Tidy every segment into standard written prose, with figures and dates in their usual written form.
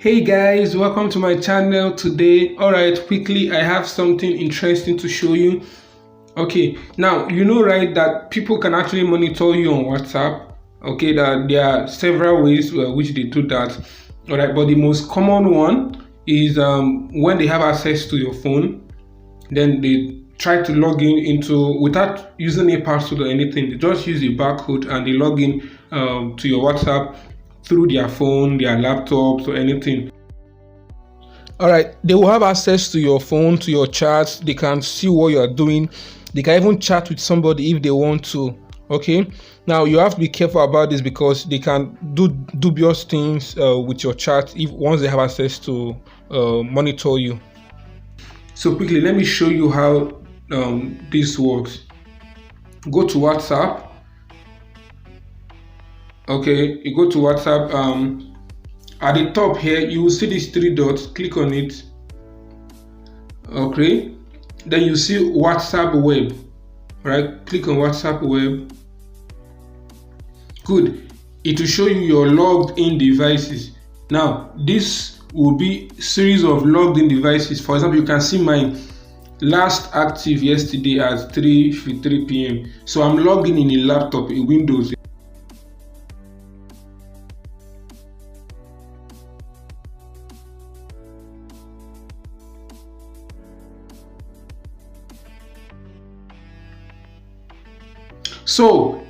Hey guys, welcome to my channel today. Alright, quickly, I have something interesting to show you. Okay, now you know, right, that people can actually monitor you on WhatsApp. Okay, that there are several ways which they do that. Alright, but the most common one is when they have access to your phone, then they try to log in into without using a password or anything. They just use a barcode and they log in to your WhatsApp through their phone, their laptops, or anything. All right, they will have access to your phone, to your chats. They can see what you are doing. They can even chat with somebody if they want to. Okay, now you have to be careful about this because they can do dubious things with your chat if once they have access to monitor you. So quickly, let me show you how this works. Go to WhatsApp. Okay, you go to WhatsApp. At the top here, you will see these three dots. Click on it. Okay, then you see WhatsApp web. Right, click on WhatsApp web. Good. It will show you your logged in devices. Now this will be series of logged in devices. For example, you can see mine last active yesterday at 3:53 p.m. So I'm logged in a laptop, a Windows. So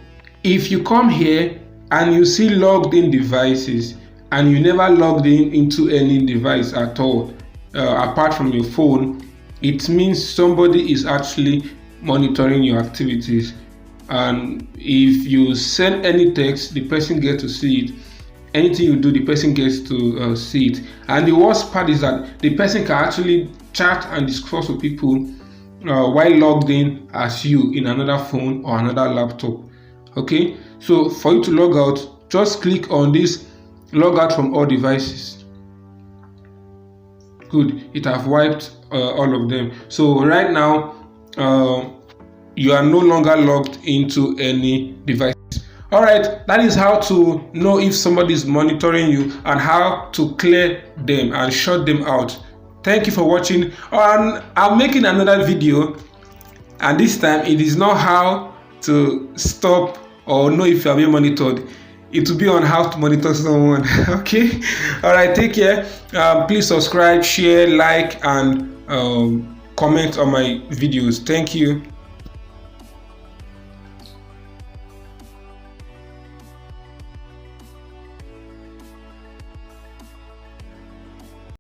if you come here and you see logged in devices and you never logged in into any device at all apart from your phone, it means somebody is actually monitoring your activities. And if you send any text, the person gets to see it. Anything you do, the person gets to see it. And the worst part is that the person can actually chat and discuss with people while logged in as you in another phone or another laptop. Okay, so for you to log out, just click on this log out from all devices. Good, it have wiped all of them. So right now you are no longer logged into any device. All right, that is how to know if somebody is monitoring you and how to clear them and shut them out. Thank you for watching. And I'm making another video, and this time it is not how to stop or know if you are being monitored. It will be on how to monitor someone. Okay, all right, take care. Please subscribe, share, like, and comment on my videos. Thank you.